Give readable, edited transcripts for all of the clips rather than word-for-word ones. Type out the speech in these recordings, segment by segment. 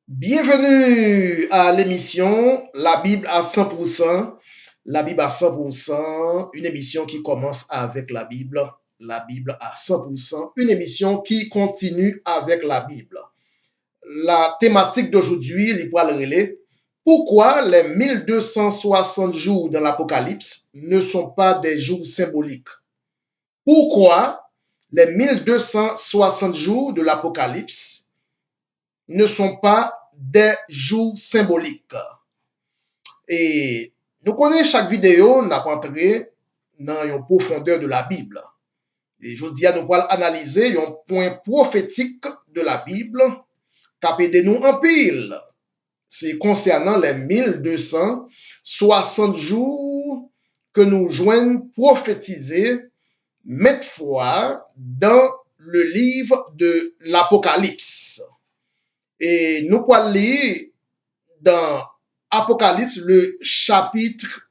Bienvenue à l'émission La Bible à 100%. La Bible à 100%, une émission qui commence avec la Bible à 100%, une émission qui continue avec la Bible. La thématique d'aujourd'hui, les poils relais, pourquoi les 1260 jours dans l'Apocalypse ne sont pas des jours symboliques? Pourquoi les 1260 jours de l'Apocalypse ne sont pas des jours symboliques? Et nous connaissons chaque vidéo, nous avons entré dans une profondeur de la Bible. Et je dis à nous allons analyser un point prophétique de la Bible qui a aidé nous en pile. C'est concernant les 1260 jours que nous joignons prophétisés maintes fois dans le livre de l'Apocalypse. Et nous allons lire dans Apocalypse, le chapitre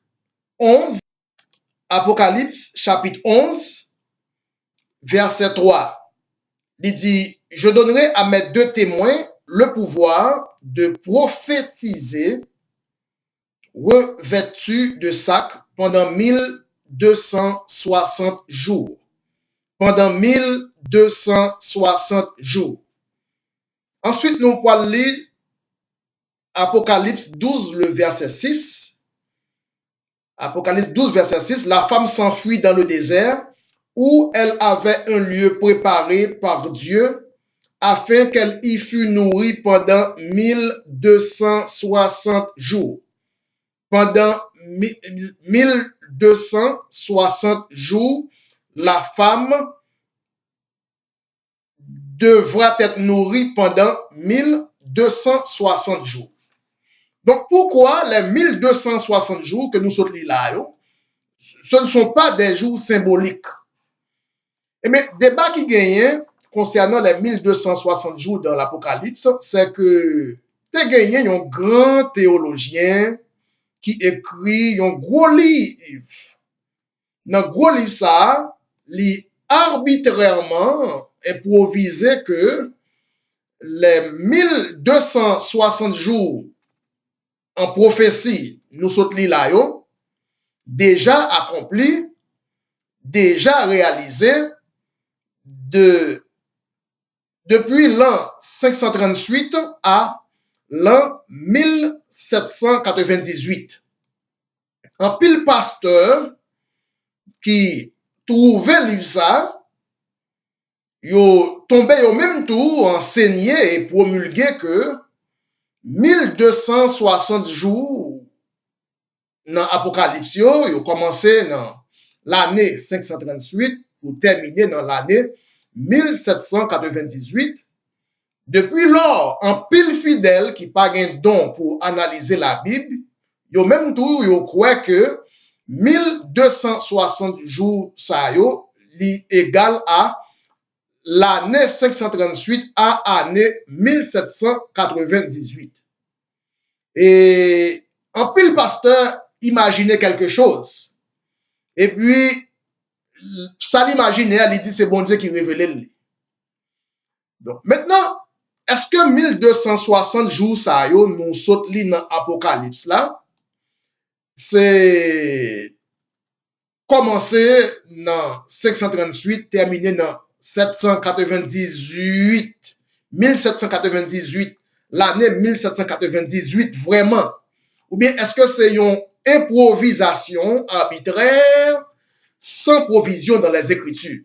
11, Apocalypse, chapitre 11, verset 3. Il dit, je donnerai à mes deux témoins le pouvoir de prophétiser revêtus de sac pendant 1260 jours. Pendant 1260 jours. Ensuite, nous allons lire Apocalypse 12, le verset 6. Apocalypse 12, verset 6. La femme s'enfuit dans le désert où elle avait un lieu préparé par Dieu afin qu'elle y fût nourrie pendant 1260 jours. Pendant 1260 jours, la femme devra être nourrie pendant 1260 jours. Donc, pourquoi les 1260 jours que nous sommes là, ce ne sont pas des jours symboliques? Et mais, débat qui gagne concernant les 1260 jours dans l'Apocalypse, c'est que tu as gagné un grand théologien qui écrit un gros livre. Dans le gros livre, ça, il arbitrairement improvisé que les 1260 jours en prophétie, nous sommes là, déjà accompli, déjà réalisé depuis l'an 538 à l'an 1798. Un pile pasteur qui trouvait livre ça, yo tombé au même tour, enseigné et promulgué que 1260 jours dans l'Apocalypse, yo commencé dans l'année 538 pour terminer dans l'année 1798. Depuis lors, un pile fidèle qui pas un don pour analyser la Bible, yo même tout yo croit que 1260 jours ça yo li égal à l'année 538 à l'année 1798. Et un pile pasteur imaginait quelque chose. Et puis, ça l'imaginait, il dit c'est bon Dieu qui révélait lui. Donc, maintenant, est-ce que 1260 jours ça yo nous saute li dans Apocalypse là? C'est commencé dans 538, terminé dans 798, 1798, l'année 1798 vraiment? Ou bien est-ce que c'est une improvisation arbitraire sans provision dans les Écritures?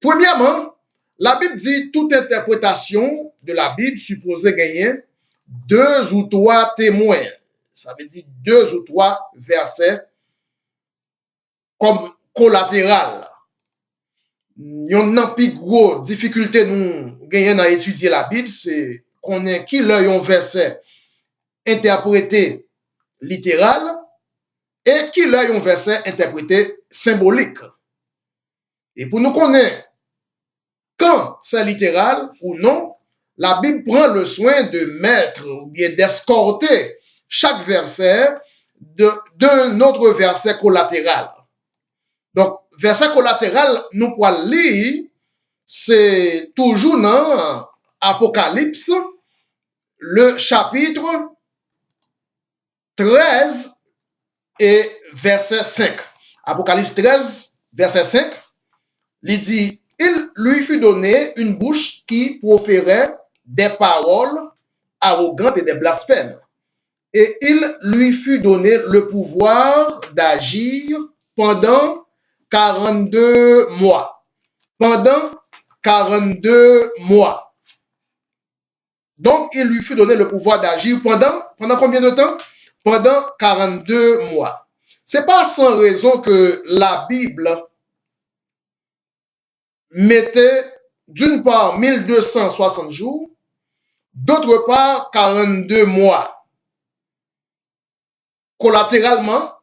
Premièrement, la Bible dit toute interprétation de la Bible supposée gagner deux ou trois témoins. Ça veut dire deux ou trois versets comme collatéral. Yon nan pi gros difficulté nous gagnons à étudier la Bible, c'est qu'on est qui là yon verset interprété littéral et qui là yon verset interprété symbolique. Et pour nous connaître quand c'est littéral ou non, la Bible prend le soin de mettre ou bien d'escorter chaque verset d'un autre verset collatéral. Donc, verset collatéral, nous pouvons lire, c'est toujours dans Apocalypse, le chapitre 13 et verset 5. Apocalypse 13, verset 5, il dit, il lui fut donné une bouche qui proférait des paroles arrogantes et des blasphèmes. Et il lui fut donné le pouvoir d'agir pendant 42 mois. Pendant 42 mois. Donc, il lui fut donné le pouvoir d'agir pendant combien de temps? Pendant 42 mois. C'est pas sans raison que la Bible mettait d'une part 1260 jours, d'autre part 42 mois. Collatéralement,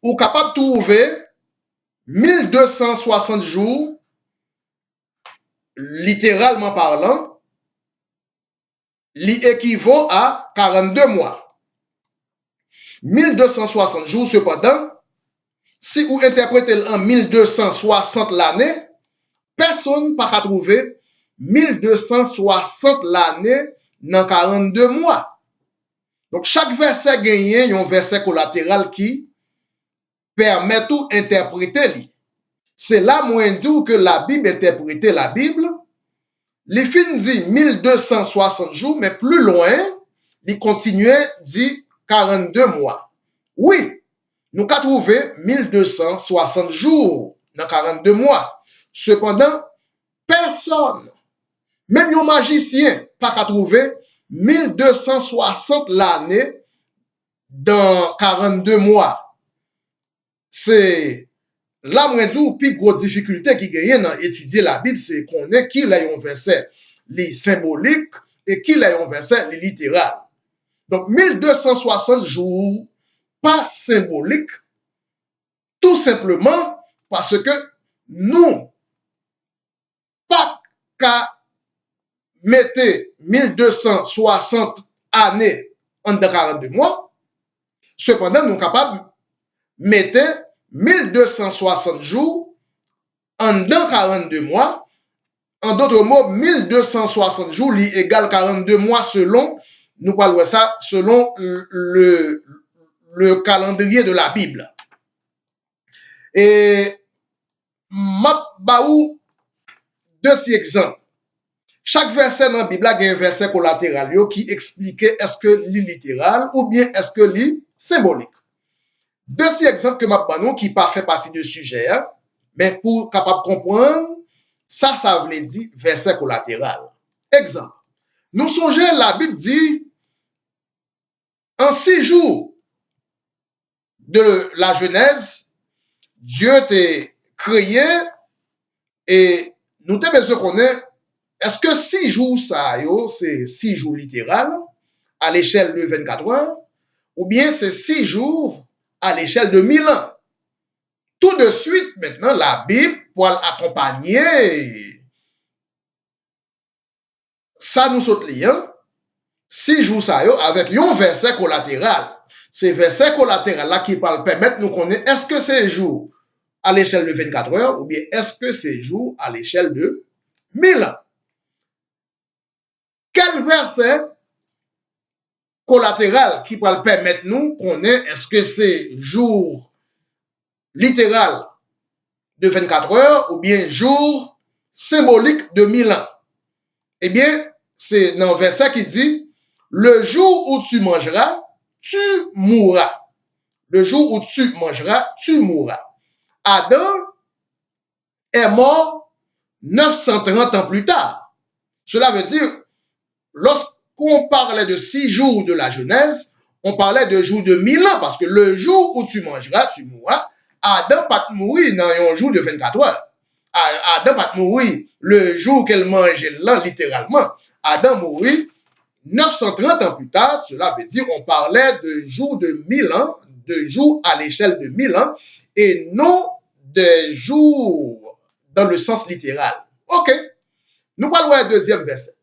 ou capable de trouver 1260 jours, littéralement parlant, l'équivaut à 42 mois. 1260 jours, cependant, si vous interprétez en 1260 l'année, personne n'a pas trouvé 1260 l'année dans 42 mois. Donc, chaque verset gagne un verset collatéral qui permet tout interpréter. C'est là, moi, dire que la Bible interprétait la Bible. Les fins dit 1260 jours, mais plus loin, il continuait dit 42 mois. Oui, nous avons trouvé 1260 jours dans 42 mois. Cependant, personne, même un magicien, pas qu'à trouver 1260 l'année dans 42 mois. C'est là, moi, dis, plus grosse difficulté qui gagne dans étudier la Bible, c'est qu'on est qui a un verset les symbolique et qui a un verset les littéral. Donc, 1260 jours, pas symbolique, tout simplement parce que nous, pas qu'à mettre 1260 années en 42 mois, cependant, nous sommes capables de mettre 1260 jours en 42 mois. En d'autres mots, 1260 jours égale 42 mois selon, nous parlons ça, selon le calendrier de la Bible. Et Mabbaou, deux petits exemples. Chaque verset dans la Bible a un verset collatéral qui explique est-ce que l'île littéral ou bien est-ce que l'île symbolique. Deux petits exemples que Mabbaou qui pas fait partie du sujet, hein, mais pour capable comprendre, ça veut dire verset collatéral. Exemple. Nous songeons, la Bible dit, en 6 jours de la Genèse, Dieu t'a créé et nous t'avons besoin de connaître, est-ce que 6 jours, ça, c'est 6 jours littéral à l'échelle de 24 heures, ou bien c'est 6 jours à l'échelle de 1000 ans? Tout de suite, maintenant, la Bible, pour accompagner ça, nous saute liens, 6 jours, ça, avec un verset collatéral. C'est verset collatéral là qui parle permettre nous connaître est-ce que c'est jour à l'échelle de 24 heures ou bien est-ce que c'est jour à l'échelle de 1000 ans. Quel verset collatéral qui peut permettre nous connaître est-ce que c'est jour littéral de 24 heures ou bien jour symbolique de 1000 ans? Eh bien, c'est dans le verset qui dit le jour où tu mangeras, tu mourras. Le jour où tu mangeras, tu mourras. Adam est mort 930 ans plus tard. Cela veut dire, lorsqu'on parlait de 6 jours de la Genèse, on parlait de jours de 1000 ans, parce que le jour où tu mangeras, tu mourras. Adam pas mourir dans un jour de 24 heures. Adam pas mourir le jour qu'elle mangeait là, littéralement. Adam mourit 930 ans plus tard, cela veut dire on parlait de jours de 1000 ans, de jours à l'échelle de 1000 ans, et non de jours dans le sens littéral. Ok. Nous parlons d'un deuxième verset.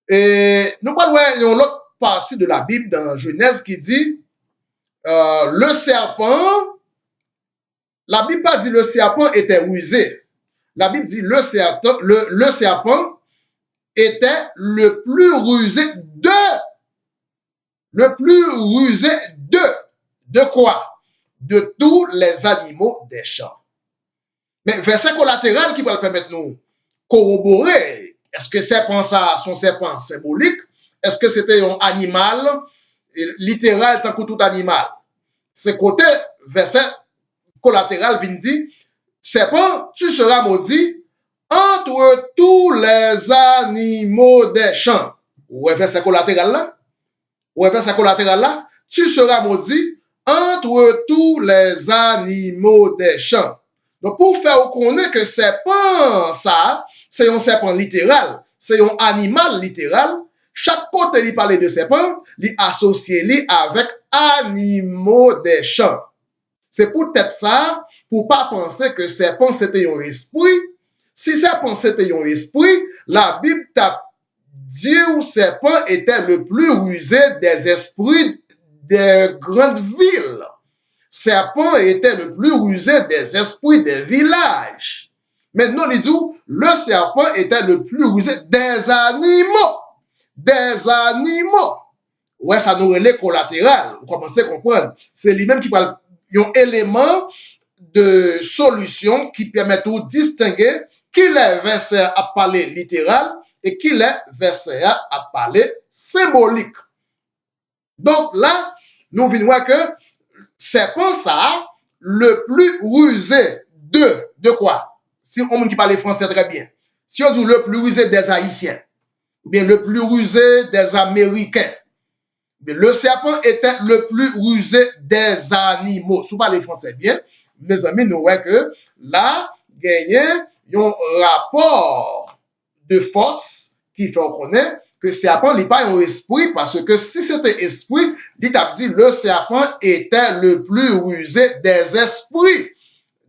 Et nous parlons d'une autre partie de la Bible dans Genèse qui dit le serpent, la Bible pas dit le serpent était rusé. La Bible dit le serpent était le plus rusé de quoi? De tous les animaux des champs. Mais verset collatéral qui va le permettre nous corroborer, est-ce que serpent ça, son serpent symbolique? Est-ce que c'était un animal littéral tant que tout animal? C'est côté verset collatéral vient dire, serpent, tu seras maudit entre tous les animaux des champs. Ouais, verset collatéral là? Ouais, verset collatéral là? Tu seras maudit entre tous les animaux des champs. Donc, pour faire connaître que serpent, ça, c'est un serpent littéral, c'est un animal littéral. Chaque côté, il parle de serpent, il associe avec animaux des champs. C'est peut-être ça, pour pas penser que serpent, c'était un esprit. Si serpent, c'était un esprit, la Bible t'a dit que serpent était le plus rusé des esprits des grandes villes. Serpent était le plus rusé des esprits des villages. Maintenant, il dit, le serpent était le plus rusé des animaux. Des animaux. Ouais, ça nous relève collatéral. Vous commencez à comprendre. C'est lui-même qui parle d'un élément de solution qui permet de distinguer qui est verset à parler littéral et qui est verset à parler symbolique. Donc là, nous venons voir que serpent ça, le plus rusé de quoi? Si on qui parle français très bien. Si on dit le plus rusé des Haïtiens, ou bien le plus rusé des Américains, le serpent était le plus rusé des animaux. Si vous parlez français bien, mes amis, nous voyons que là, il y a un rapport de force qui fait connaître que le serpent n'est pas un esprit, parce que si c'était esprit, il t'a dit le serpent était le plus rusé des esprits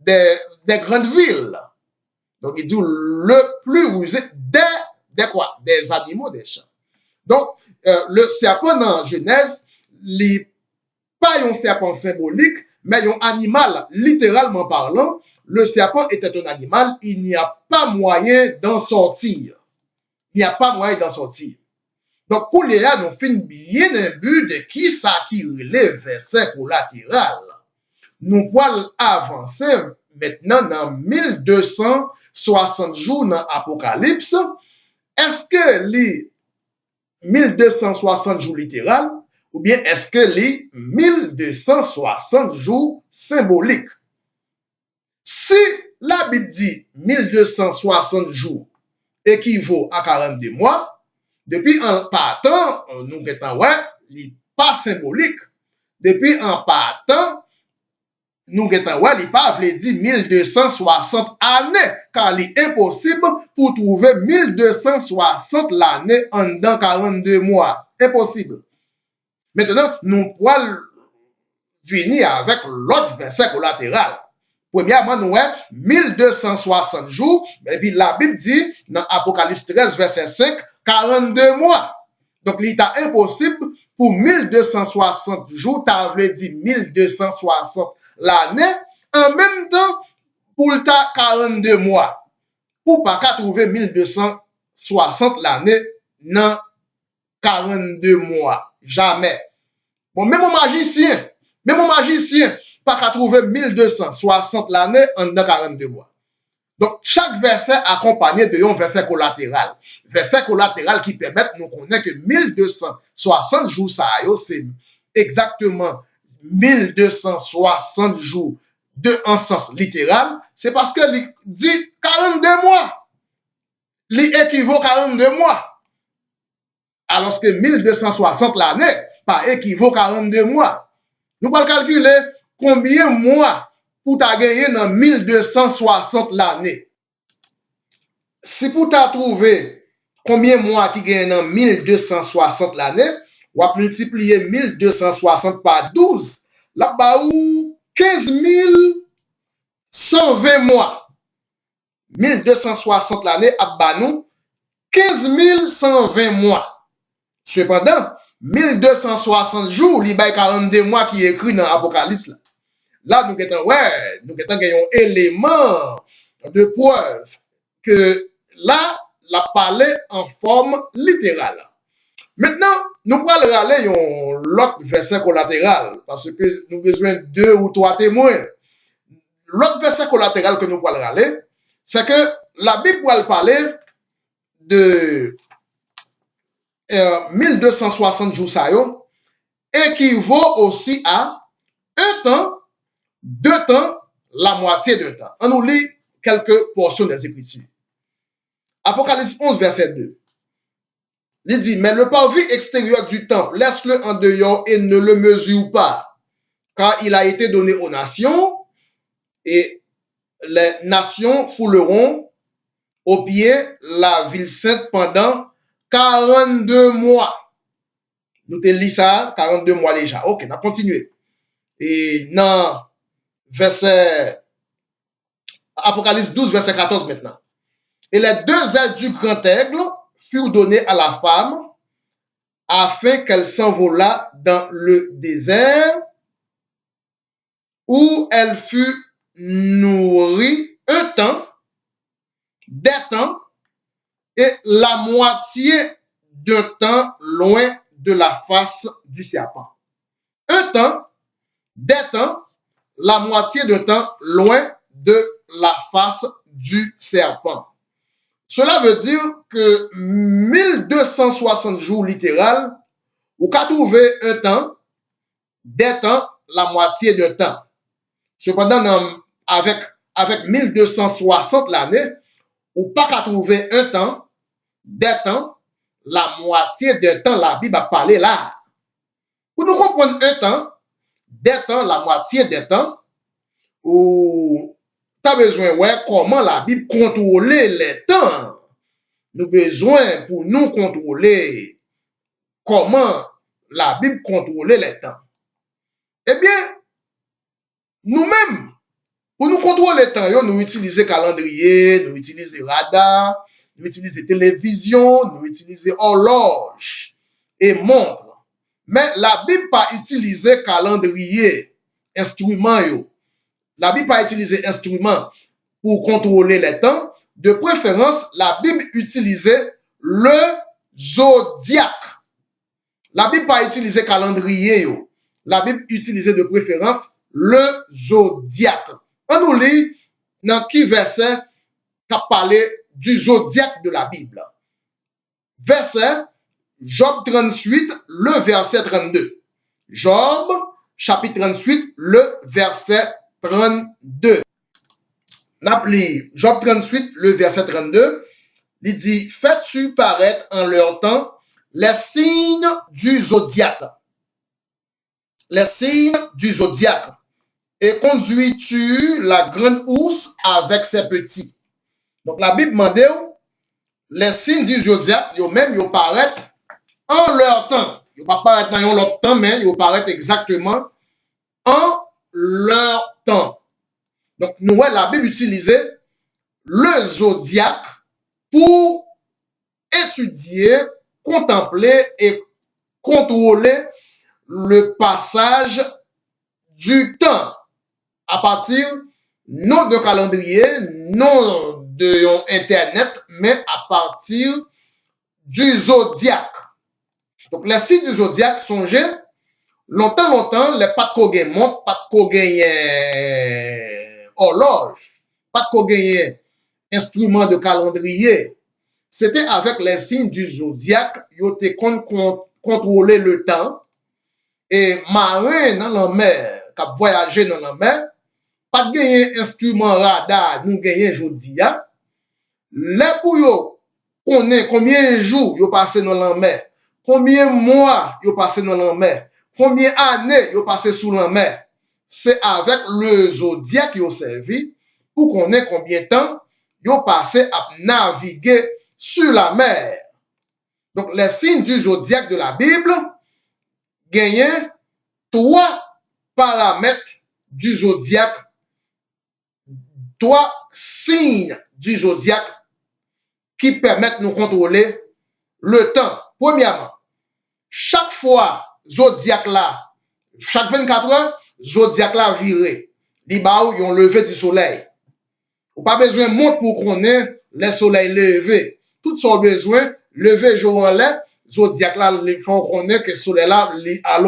des grandes villes. Donc, il dit le plus rusé des quoi? Des animaux des champs. Donc, le serpent dans Genèse, n'est pas un serpent symbolique, mais un animal, littéralement parlant. Le serpent était un animal, il n'y a pas moyen d'en sortir. Il n'y a pas moyen d'en sortir. Donc, pour les là, nous finissons bien un but de qui ça qui relève verset collatéral. Nous pouvons avancer maintenant dans 1260 jours dans l'Apocalypse. Est-ce que les 1260 jours littéral ou bien est-ce que les 1260 jours symboliques? Si la Bible dit 1260 jours équivaut à 42 mois, depuis en partant, nous avons ouais, il pas symbolique. Depuis en partant, nous avons ouais, il pas dit 1260 années, car il est impossible pour trouver 1260 l'année en dedans 42 mois. Impossible. Maintenant, nous pouvons venir avec l'autre verset collatéral. Premièrement, nous avons 1260 jours, et puis la Bible dit, dans Apocalypse 13, verset 5, 42 mois. Donc, il est impossible pour 1260 jours, tu as dit 1260 l'année, en même temps, pour le 42 mois. Ou pas qu'à trouver 1260 l'année dans 42 mois. Jamais. Bon, même mon magicien, pas qu'à trouver 1260 l'année en 42 mois. Donc, chaque verset accompagné de un verset collatéral. Verset collatéral qui permet de nous connaître que 1260 jours, ça c'est exactement 1260 jours de un sens littéral. C'est parce que il dit 42 mois. Il équivaut 42 mois. Alors que 1260 l'année, pas équivaut 42 mois. Nous allons calculer combien de mois pour tu gagner dans 1260 l'année. Si pour tu trouver combien de mois qui gagne dans 1260 l'année, on va multiplier 1260 par 12, là bas ou 15 120 mois. 1260 l'année à banou 15 120 mois. Cependant, 1260 jours, il y a 42 mois qui est écrit dans l'Apocalypse. Là, nous avons un élément de preuve que là, la parler en forme littérale. Maintenant, nous allons aller l'autre verset collatéral parce que nous avons besoin de 2 ou 3 témoins. L'autre verset collatéral que nous allons aller, c'est que la Bible va parler de 1260 jours ça yo, équivaut aussi à 1 temps, 2 temps, la moitié d'un temps. On nous lit quelques portions des Écritures. Apocalypse 11, verset 2. Il dit, mais le parvis extérieur du temple, laisse-le en dehors et ne le mesure pas, car il a été donné aux nations, et les nations fouleront au pied la ville sainte pendant 42 mois. Nous te lis ça, 42 mois déjà. Ok, on va continuer. Et dans verset Apocalypse 12, verset 14 maintenant. Et les 2 ailes du grand aigle furent données à la femme afin qu'elle s'envolât dans le désert où elle fut nourrie 1 temps, des temps et la moitié d'un temps loin de la face du serpent. 1 temps, des temps, la moitié d'un temps loin de la face du serpent. Cela veut dire que 1260 jours littéral, ou qu'à trouver 1 temps, des temps, la moitié d'un temps. Cependant, avec 1260 l'année, ou pas qu'à trouver 1 temps, des temps, la moitié d'un temps, la Bible a parlé là. Pour nous comprendre 1 temps, des temps, la moitié des temps, ou tu as besoin, ouais, comment la Bible contrôle les temps. Nous avons besoin pour nous contrôler comment la Bible contrôle les temps. Eh bien, nous-mêmes, pour nous contrôler les temps, nous utilisons calendrier, nous utilisons radar, nous utilisons télévision, nous utilisons horloge et montre. Mais la Bible pas utiliser calendrier, instrument. La Bible pas utiliser instrument pour contrôler les temps. De préférence, la Bible utilisait le zodiaque. La Bible pas utiliser calendrier. La Bible utilisait de préférence le zodiaque. On nous lit dans qui verset qu'a parlé du zodiaque de la Bible. Verset Job 38, le verset 32. Job, chapitre 38, le verset 32. N'appelez Job 38, le verset 32. Il dit, fais-tu paraître en leur temps les signes du zodiaque. Les signes du zodiaque. Et conduis-tu la grande ours avec ses petits. Donc la Bible demande, les signes du zodiaque, ils même ils paraissent en leur temps. Ils ne pas paraître dans leur temps, mais ils paraissent exactement en leur temps. Donc, nous, la Bible utilisait le zodiaque pour étudier, contempler et contrôler le passage du temps à partir non de calendrier, non de Internet, mais à partir du zodiaque. Donc, les signes du zodiaque sont longtemps, les pas de montre, pas de horloge, pas de instrument de calendrier. C'était avec les signes du zodiaque, ils étaient contrôler le temps. Et marin dans la mer, qui voyager dans la mer, pas de instrument radar, nous gagnons aujourd'hui. Là pour yo, on est combien de jours ils passé dans la mer, combien de mois ils passé dans la mer, combien d'années ils passé sous la mer. C'est avec le zodiaque qu'ils ont servi pour qu'on ait combien de temps ils ont passé à naviguer sur la mer. Donc, les signes du zodiaque de la Bible gagnent 3 paramètres du zodiaque, 3 signes du zodiaque qui permettent de nous contrôler le temps. Premièrement, chaque fois, zodiaque là, chaque 24 heures, zodiaque là viré. Ils ont levé du soleil. Ou pas besoin de montre pour qu'on ait le soleil levé. tout son besoin, lever jour en l'air, zodiac là, il faut qu'on ait que le soleil là, à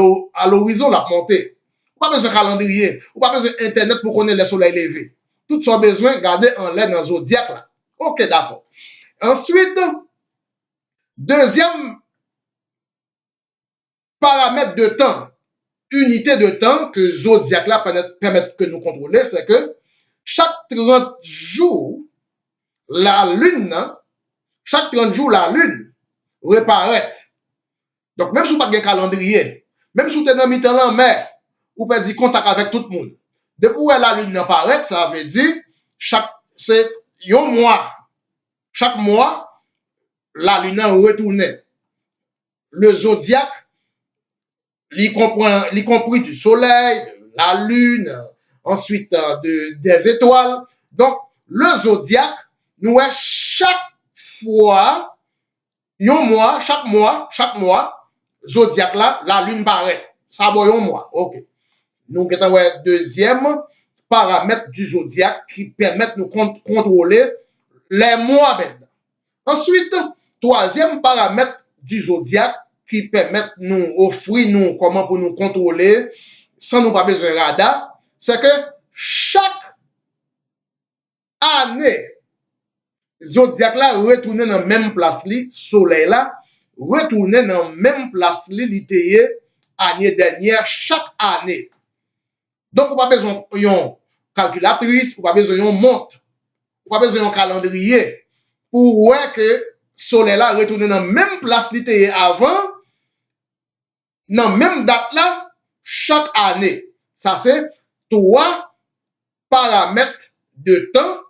l'horizon, la montée. Ou pas besoin de calendrier, ou pas besoin d'internet pour connaître le soleil levé. Tout son besoin, garder en l'air dans le zodiac là. Ok, d'accord. Ensuite, deuxième paramètre de temps, unité de temps que zodiac là permet que nous contrôler, c'est que chaque 30 jours, la lune, chaque 30 jours, la lune reparaît. Donc, même si vous n'avez pas de calendrier, même si vous êtes dans le temps en mer, vous pouvez dire contact avec tout le monde. Depuis où la lune apparaît, ça veut dire c'est un mois. Chaque mois, la lune retourne. Le zodiaque, il compris du soleil, de la lune, ensuite des étoiles. Donc, le zodiaque, nous chaque fois, chaque mois, zodiaque là, la lune paraît. Ça va un mois. OK. Nous avons un deuxième paramètre du zodiaque qui permet de nous contrôler les mois maintenant. Ensuite, troisième paramètre du zodiaque qui permet de nous offrir nous comment pour nous contrôler sans nous pas besoin de radar, c'est que chaque année, zodiaque là retourne dans la même place, soleil là, retourne dans la même place, l'année dernière, chaque année. Donc, vous n'avez pas besoin d'une calculatrice, vous n'avez pas besoin d'une montre, vous n'avez pas besoin d'un calendrier pour voir que le soleil là retourne dans la même place avant, dans la même date là, chaque année. Ça, c'est trois paramètres de temps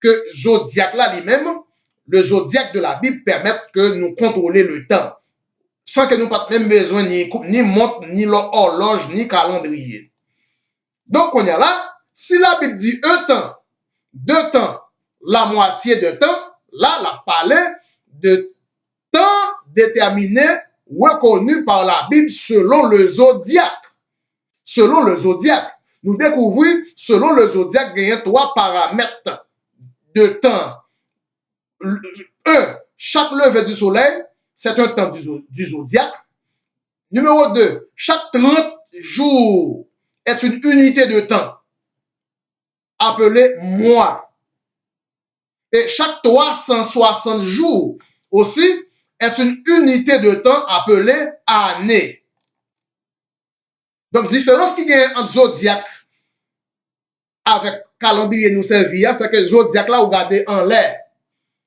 que zodiaque là lui-même, le zodiaque de la Bible permet que nous contrôler le temps sans que nous n'ayons même besoin ni montre, ni horloge, ni calendrier. Donc, on est là, si la Bible dit un temps, deux temps, la moitié de temps, là, la parlé de temps déterminé, reconnu par la Bible selon le zodiaque. Selon le zodiaque, nous découvrons, selon le zodiaque, il y a trois paramètres de temps. Un, chaque lever du soleil, c'est un temps du zodiaque. Numéro 2, chaque 30 jours est une unité de temps appelée mois. Et chaque 360 jours aussi est une unité de temps appelée année. Donc, différence qui gagne entre zodiaque avec calendrier nous servir, c'est que zodiaque là, vous gardez en l'air.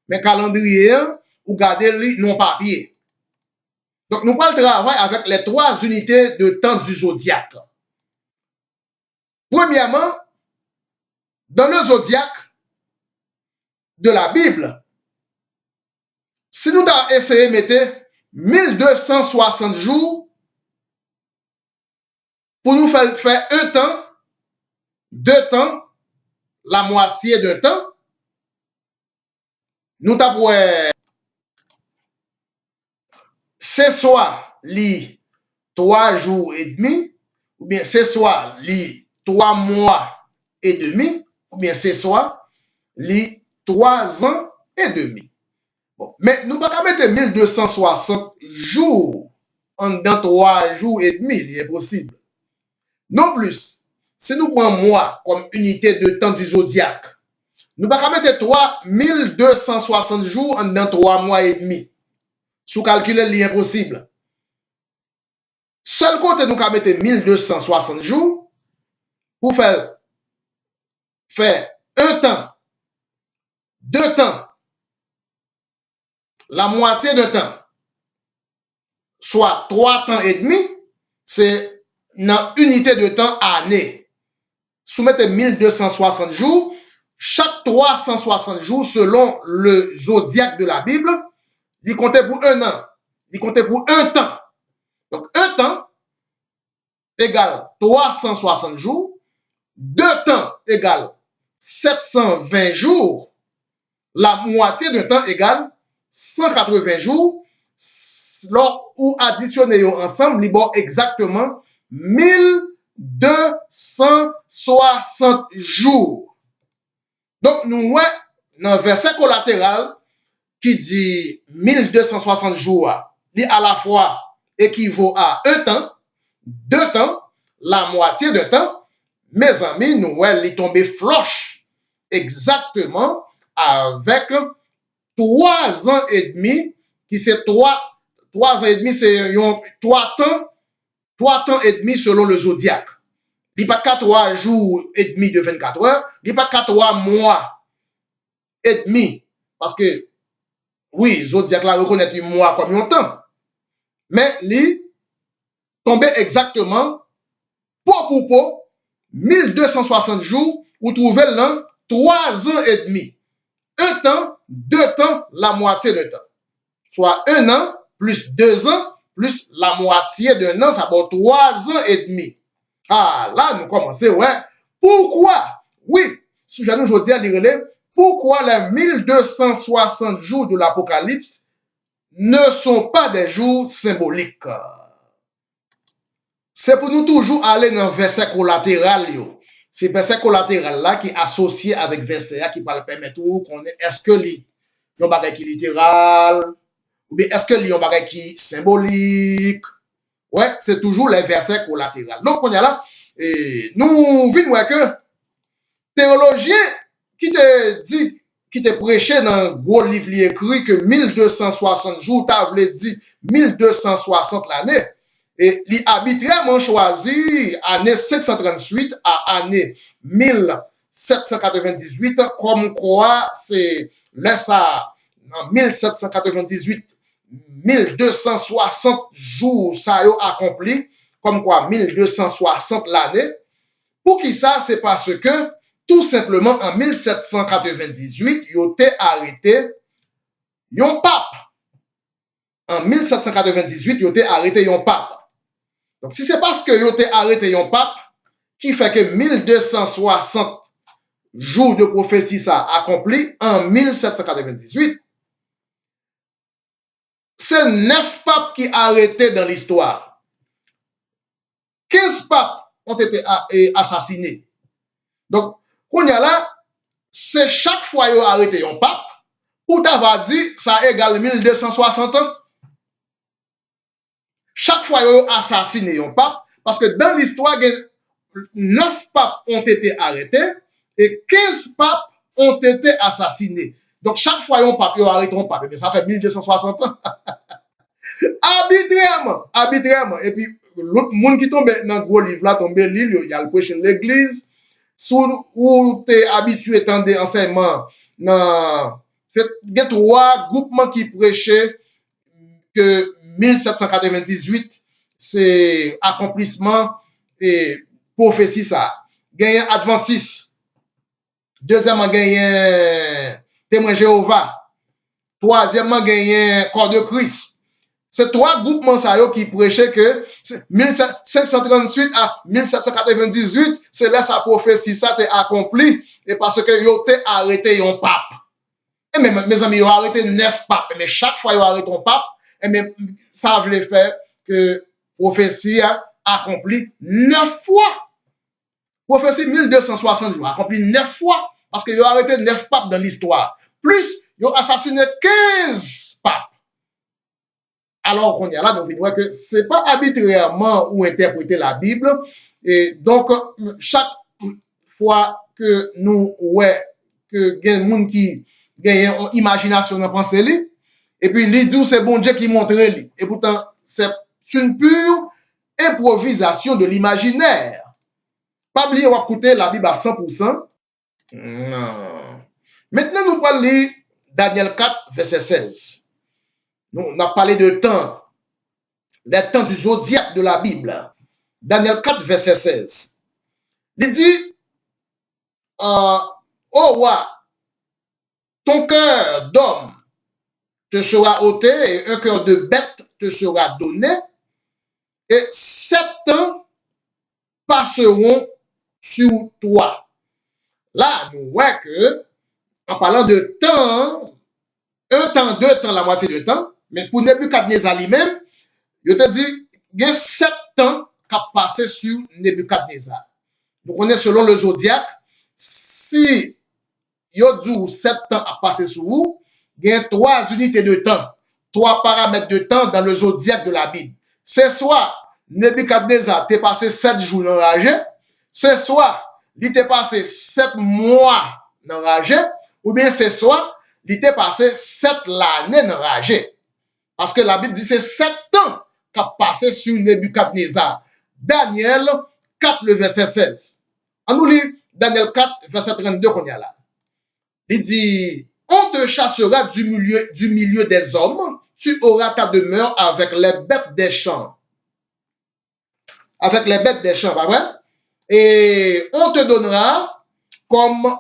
Mais calendrier, vous gardez non papier. Donc, nous allons travailler avec les trois unités de temps du zodiaque. Premièrement, dans le zodiaque de la Bible, si nous avons essayé de mettre 1260 jours pour nous faire un temps, deux temps, la moitié d'un temps, nous avons c'est soit les 3 jours et demi, ou bien c'est soit les 3 mois et demi, ou bien c'est soit les 3 ans et demi. Bon, mais nous ne pouvons pas mettre 1260 jours en dans 3 jours et demi, il est impossible. Non plus, si nous prenons mois comme unité de temps du zodiaque, nous ne pouvons pas mettre 1260 jours en dans 3 mois et demi. Sous calcul, il est impossible. Seul côté, nous pouvons mettre 1260 jours pour faire un temps, deux temps, la moitié de temps, soit 3 temps et demi, c'est une unité de temps année. Soumettez 1260 jours, chaque 360 jours, selon le zodiaque de la Bible, il comptait pour un an, il comptait pour un temps. Donc, un temps égale 360 jours, deux temps égale 720 jours, la moitié d'un temps égale 180 jours, lors où additionner ensemble, il y a exactement 1260 jours. Donc, nous voyons dans le verset collatéral qui dit 1260 jours, il à la fois équivaut à un temps, deux temps, la moitié de temps. Mes amis, nous, elle est tombée floche exactement avec 3 ans et demi, qui c'est 3 ans et demi, c'est 3 temps et demi selon le zodiaque. Il n'y a pas 3 jours et demi de 24 heures, il n'y a pas 3 mois et demi, parce que, oui, zodiaque là reconnaît un mois comme un temps, mais il tombait exactement, pour 1260 jours, vous trouvez là 3 ans et demi. Un temps, deux temps, la moitié de temps. Soit un an, plus 2 ans, plus la moitié d'un an, ça vaut 3 ans et demi. Ah, là, nous commençons, ouais. Pourquoi? Oui, sujet nous aujourd'hui à lire, pourquoi les 1260 jours de l'Apocalypse ne sont pas des jours symboliques? C'est pour nous toujours aller dans le verset collatéral. C'est verset collatéral là qui est associé avec verset qui va permettre qu'on est-ce que il y a un bagage qui littéral ou bien est-ce que il y a un bagage qui symbolique. Ouais, c'est toujours les versets collatéraux. Donc on est là et nous venons que théologien qui te dit qui te prêché dans un gros livre écrit que 1260 jours, tu as dit 1260 l'année. Et il arbitrairement choisi année 538 à année 1798, comme quoi c'est là ça, en 1798, 1260 jours ça a accompli, comme quoi 1260 l'année. Pour qui ça? C'est parce que tout simplement en 1798, il a été arrêté un pape. En 1798, il a été arrêté un pape. Donc, si c'est parce que il a été arrêté un pape, qui fait que 1260 jours de prophétie ça accompli en 1798, c'est 9 papes qui arrêtés dans l'histoire. 15 papes ont été assassinés. Donc, qu'on y a là, c'est chaque fois qu'ils ont arrêté un pape, pour t'avoir dit, ça égale 1260 ans. Chaque fois qu'ils ont assassiné un pape, parce que dans l'histoire, 9 papes ont été arrêtés et 15 papes ont été assassinés. Donc, chaque fois qu'ils ont arrêté un pape, ça fait 1260 ans. Arbitrairement. Et puis, l'autre monde qui tombe dans le gros livre là, tombe l'île, il y a le prêche de l'église, où tu es habitué à des enseignements, il y a 3 groupements qui prêchaient que 1798, c'est accomplissement et prophétie ça. Gagnent Adventiste. Deuxièmement, gagnent Témoin Jéhovah. Troisièmement, gagnent Corps de Christ. C'est 3 groupements ça qui prêchaient que 1538 à 1798, c'est là sa prophétie ça t'est accompli et parce que ils ont arrêté un pape. Et même mes amis, ils ont arrêté 9 papes, mais chaque fois ils ont arrêté un pape, et même ça voulait faire que prophétie a accompli 9 fois. Prophétie 1260 jours, accompli 9 fois, parce qu'ils ont arrêté 9 papes dans l'histoire. Plus, ils ont assassiné 15 papes. Alors qu'on y a là, donc, voit que ce n'est pas arbitrairement où interpréter la Bible. Et donc, chaque fois que nous, ouais, que il y a des gens qui ont une imagination dans pensée, et puis il dit c'est bon Dieu qui montre lui. Et pourtant, c'est une pure improvisation de l'imaginaire. Pas oublier, on va écouter la Bible à 100%. Non. Maintenant, nous allons lire Daniel 4, verset 16. Nous, on a parlé de temps, des temps du zodiaque de la Bible. Daniel 4, verset 16. Il dit, oh roi, ton cœur d'homme te sera ôté et un cœur de bête te sera donné. Et 7 ans passeront sur toi. Là, nous voyons que, en parlant de temps, un temps, 2 temps, la moitié du temps, mais pour Nebuchadnezzar lui-même, je te dis, il y a 7 ans qui a passé sur Nebuchadnezzar. Donc, on est selon le zodiaque. Si il y a 7 ans à passer sur vous, il y a 3 unités de temps, 3 paramètres de temps dans le zodiaque de la Bible. C'est soit Nebuchadnezzar t'est passé 7 jours dans l'âge, c'est soit il t'est passé 7 mois dans l'âge, ou bien c'est soit il t'est passé 7 l'année dans l'âge. Parce que la Bible dit c'est 7 ans qu'a passé sur Nebuchadnezzar. Daniel 4, le verset 16. On nous lit Daniel 4, verset 32 qu'on y a là. Il dit, on te chassera du milieu des hommes, tu auras ta demeure avec les bêtes des champs. Avec les bêtes des champs, pas vrai? Et on te donnera comme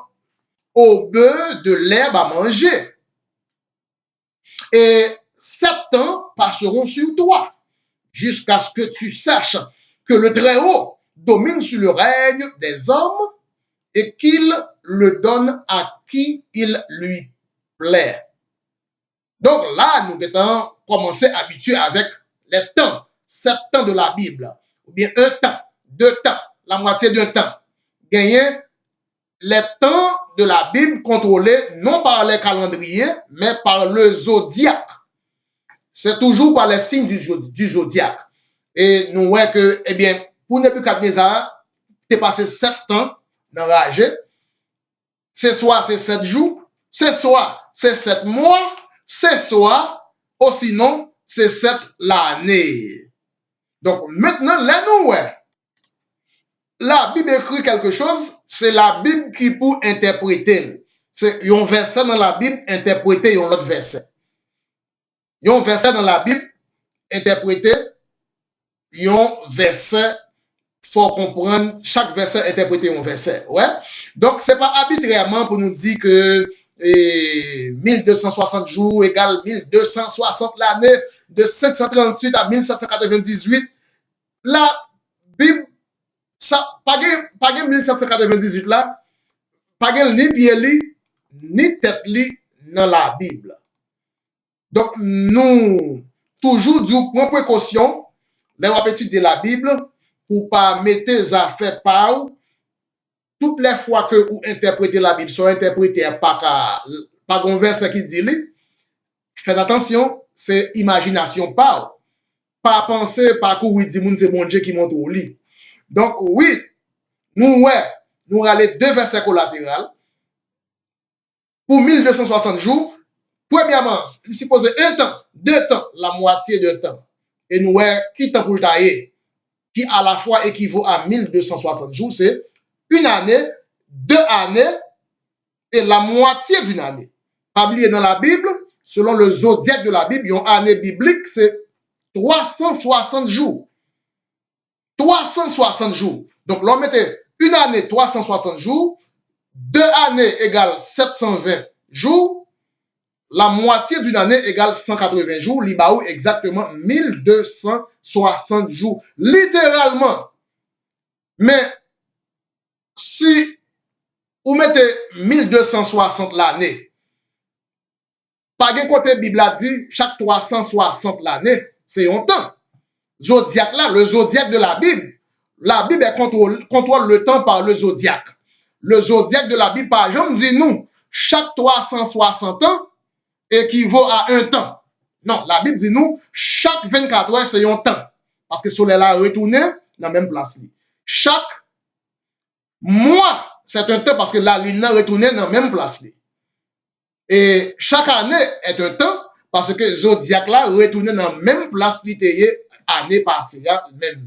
au bœuf de l'herbe à manger. Et 7 ans passeront sur toi, jusqu'à ce que tu saches que le Très-Haut domine sur le règne des hommes et qu'il le donne à qui il lui plaît. Donc là, nous devons commencer à habituer avec les temps, 7 temps de la Bible, ou bien 1 temps, 2 temps, la moitié d'un temps. Gagner les temps de la Bible contrôlés non par les calendriers, mais par le zodiaque. C'est toujours par les signes du zodiaque. Et nous voyons que, eh bien, pour Nebuchadnezzar, t'es passé 7 ans dans l'âge. C'est soit c'est 7 jours, c'est soit c'est 7 mois, c'est soit, ou sinon, c'est 7 l'année. Donc, maintenant, là, nous, ouais, la Bible écrit quelque chose, c'est la Bible qui peut interpréter. C'est un verset dans la Bible interprété un autre verset. Un verset dans la Bible interprété un verset. Faut comprendre chaque verset interpréter un verset. Ouais. Donc, c'est pas arbitrairement pour nous dire que 1260 jours égale 1260 l'année de 538 à 1798. La Bible, ça, pas 1798 là, pas ni pied li, ni tête li dans la Bible. Donc, nous, toujours du point précaution, là, on va étudier la Bible, pour pas mettre les affaires par toutes les fois que vous interprétez la Bible, soit interprété par un verset qui dit, faites attention, c'est imagination par. Pas penser par quoi il dit, c'est mon Dieu qui monte au lit. Donc, oui, nous allons 2 versets collatéraux pour 1260 jours. Premièrement, il suppose 1 temps, 2 temps, la moitié de temps. Et nous qui temps pour tailler, qui à la fois équivaut à 1260 jours, c'est 1 année, 2 années et la moitié d'une année. Pas oublier dans la Bible, selon le zodiaque de la Bible, une année biblique, c'est 360 jours. 360 jours. Donc, l'on mettait 1 année, 360 jours, 2 années égale 720 jours, la moitié d'une année égale 180 jours, l'Ibaou exactement 1260 jours, littéralement. Mais si vous mettez 1260 l'année, pas de côté Bible a dit chaque 360 l'année, c'est un temps. Zodiaque là, le zodiaque de la Bible contrôle le temps par le zodiaque. Le zodiaque de la Bible, par exemple, dit nous, chaque 360 ans équivaut à 1 temps. Non, la Bible dit nous, chaque 24 heures, c'est un temps. Parce que le soleil a retourné dans la même place. Chaque mois, c'est un temps parce que la lune a retourné dans la même place. Et chaque année est un temps parce que zodiaque là retourné dans la même place année passée,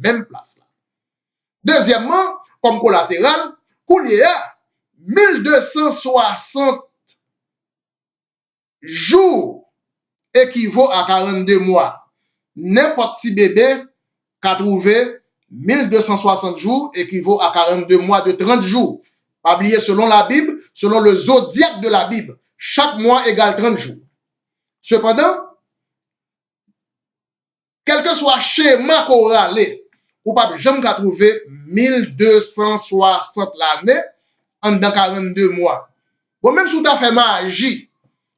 même place là. Deuxièmement, comme collatéral, Koulier 1260 jours équivaut à 42 mois. N'importe qui bébé qui a trouvé 1260 jours équivaut à 42 mois de 30 jours. Pas oublier, selon la Bible, selon le zodiaque de la Bible, chaque mois égale 30 jours. Cependant, quel que soit le schéma qu'on râle, ou pas jamais qu'à trouver 1260 l'année en dans 42 mois. Bon, même si vous avez fait magie,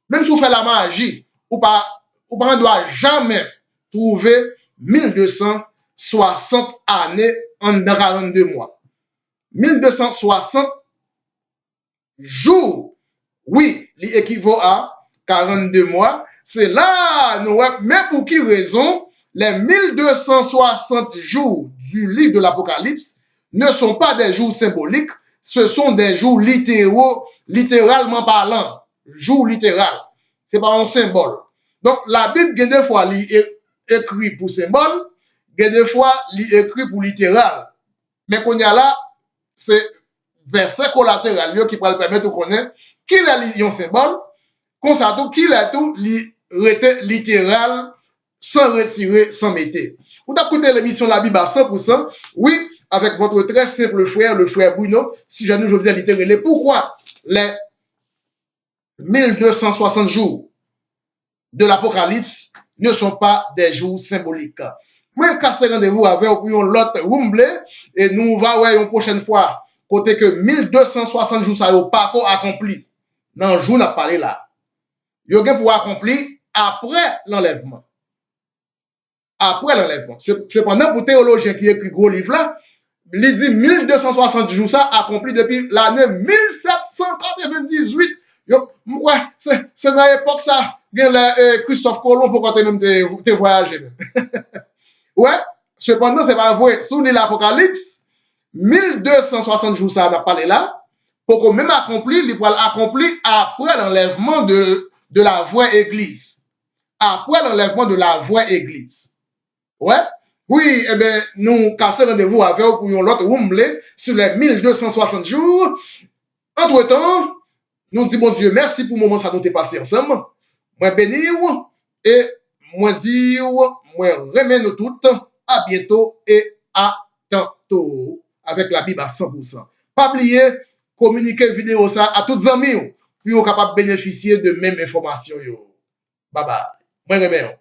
même si vous faites la magie, ou pas ne doit jamais trouver 1260 années en dans 42 mois. 1260 jours, oui, il équivaut à 42 mois. C'est là, nous, mais pour qui raison, les 1260 jours du livre de l'Apocalypse ne sont pas des jours symboliques, ce sont des jours littéraux, littéralement parlant. Jour littéral. C'est pas un symbole. Donc, la Bible, des fois, écrit pour symbole, des fois, écrit pour littéral. Mais qu'on y a là, c'est verset collatéral qui va permettre de connaître qui est un symbole, qu'on sait tout, qui est tout, littéral, sans retirer, sans mettre. Vous avez écouté l'émission La Bible à 100%, oui, avec votre très simple frère, le frère Bruno, si je nous dis à littéralement, pourquoi les 1260 jours de l'Apocalypse ne sont pas des jours symboliques. Moi, casser rendez-vous avec l'autre rumble et nous va une prochaine fois côté que 1260 jours ça n'a pas encore accompli. Dans le jour n'a parlé là. Il y a pour accomplir après l'enlèvement. Après l'enlèvement. Cependant, pour théologien qui écrit gros livre là, il dit 1260 jours ça accompli depuis l'année 1798. Ouais, c'est dans l'époque ça, Christophe Colomb pour quand même te voyager. Ouais, cependant, c'est pas vrai. Sous l'Apocalypse, 1260 jours ça n'a pas parlé là, pour qu'on même accompli, il va accompli après l'enlèvement de la vraie église. Après l'enlèvement de la vraie église. Ouais. Oui, eh bien, nous cassons rendez-vous avec vous pour l'autre rumble sur les 1260 jours. Entre-temps, nous disons, bon Dieu, merci pour le moment ça nous est passé ensemble. Moi bénir et moi dire, moi remercie nous toutes. À bientôt et à tantôt avec la Bible à 100%. Pas oublier, communiquer vidéo ça à toutes les amis pour être capable de bénéficier de même information. Bye bye. Moi remercie.